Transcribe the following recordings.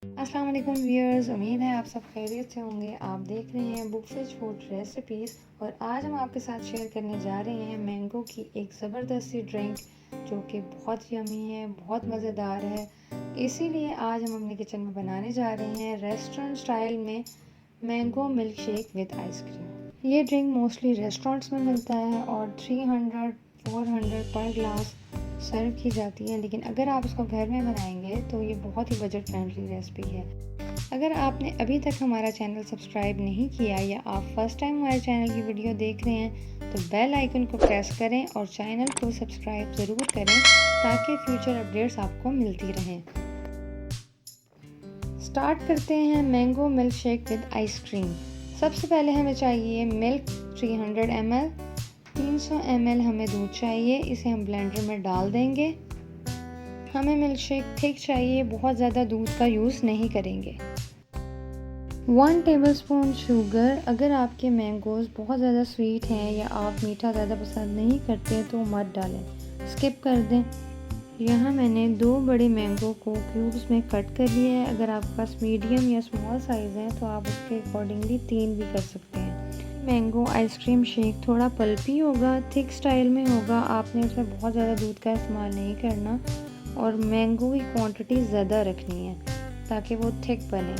अस्सलाम वालेकुम व्यूअर्स, उम्मीद है आप सब खैरियत से होंगे। आप देख रहे हैं बुकफिश फूड रेसिपीज़ और आज हम आपके साथ शेयर करने जा रहे हैं मैंगो की एक ज़बरदस्त सी ड्रिंक जो कि बहुत यमी है, बहुत मज़ेदार है। इसीलिए आज हम अपने किचन में बनाने जा रहे हैं रेस्टोरेंट स्टाइल में mango milk shake with ice cream. ये ड्रिंक मोस्टली रेस्टोरेंट्स में मिलता है और 300-400 पर ग्लास सर्व की जाती है, लेकिन अगर आप इसको घर में बनाएंगे तो ये बहुत ही बजट फ्रेंडली रेसिपी है। अगर आपने अभी तक हमारा चैनल सब्सक्राइब नहीं किया या आप फर्स्ट टाइम हमारे चैनल की वीडियो देख रहे हैं तो बेल आइकन को प्रेस करें और चैनल को सब्सक्राइब ज़रूर करें ताकि फ्यूचर अपडेट्स आपको मिलती रहें। स्टार्ट करते हैं mango milk shake with ice cream. सबसे पहले हमें चाहिए मिल्क 300 ml, 300 ml हमें दूध चाहिए, इसे हम ब्लेंडर में डाल देंगे। हमें मिल्क शेक थिक चाहिए, बहुत ज़्यादा दूध का यूज़ नहीं करेंगे। 1 टेबलस्पून शुगर। अगर आपके मैंगोज़ बहुत ज़्यादा स्वीट हैं या आप मीठा ज़्यादा पसंद नहीं करते तो मत डालें, स्किप कर दें। यहाँ मैंने 2 बड़े मैंगो को क्यूब्स में कट कर लिया है। अगर आपके पास मीडियम या स्मॉल साइज़ है तो आप उसके अकॉर्डिंगली 3 भी कर सकते हैं। मैंगो आइसक्रीम शेक थोड़ा पल्पी होगा, थिक स्टाइल में होगा। आपने इसमें बहुत ज़्यादा दूध का इस्तेमाल नहीं करना और मैंगो की क्वांटिटी ज़्यादा रखनी है ताकि वो थिक बने।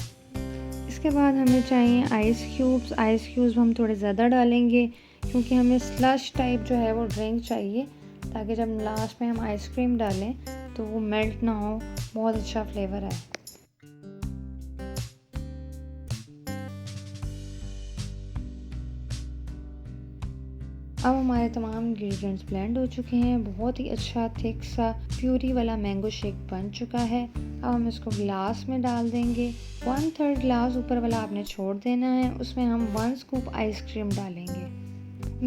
इसके बाद हमें चाहिए आइस क्यूब्स। आइस क्यूब्स हम थोड़े ज़्यादा डालेंगे क्योंकि हमें स्लश टाइप जो है वो ड्रिंक चाहिए ताकि जब लास्ट में हम आइसक्रीम डालें तो वो मेल्ट ना हो, बहुत अच्छा फ्लेवर आए। अब हमारे तमाम इंग्रेडिएंट्स ब्लेंड हो चुके हैं, बहुत ही अच्छा थिक सा प्यूरी वाला मैंगो शेक बन चुका है। अब हम इसको ग्लास में डाल देंगे। 1/3 ग्लास ऊपर वाला आपने छोड़ देना है, उसमें हम 1 स्कूप आइसक्रीम डालेंगे।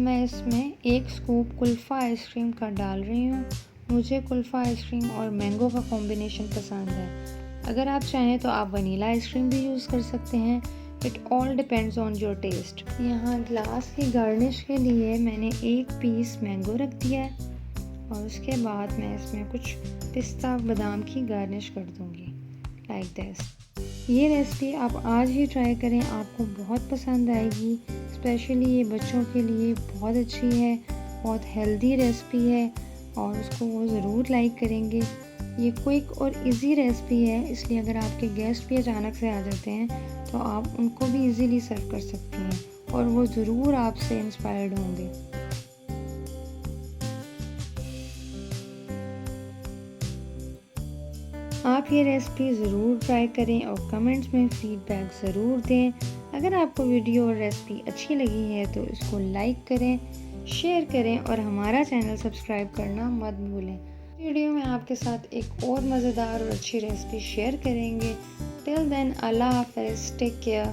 मैं इसमें 1 स्कूप कुल्फ़ा आइसक्रीम का डाल रही हूँ। मुझे कुल्फ़ा आइसक्रीम और मैंगो का कॉम्बिनेशन पसंद है। अगर आप चाहें तो आप वनीला आइसक्रीम भी यूज़ कर सकते हैं। It all depends on your taste. यहाँ ग्लास की गार्निश के लिए मैंने 1 पीस मैंगो रख दिया है और उसके बाद मैं इसमें कुछ पिस्ता बादाम की गार्निश कर दूँगी लाइक दिस। ये रेसिपी आप आज ही ट्राई करें, आपको बहुत पसंद आएगी। स्पेशली ये बच्चों के लिए बहुत अच्छी है, बहुत हेल्दी रेसिपी है और उसको वो ज़रूर लाइक करेंगे। ये क्विक और इजी रेसिपी है, इसलिए अगर आपके गेस्ट भी अचानक से आ जाते हैं तो आप उनको भी इजीली सर्व कर सकती हैं और वो ज़रूर आपसे इंस्पायर्ड होंगे। आप ये रेसिपी ज़रूर ट्राई करें और कमेंट्स में फ़ीडबैक ज़रूर दें। अगर आपको वीडियो और रेसिपी अच्छी लगी है तो इसको लाइक करें, शेयर करें और हमारा चैनल सब्सक्राइब करना मत भूलें। वीडियो में आपके साथ एक और मज़ेदार और अच्छी रेसिपी शेयर करेंगे। टिल देन, अल्लाह हाफ़िज़, टेक केयर।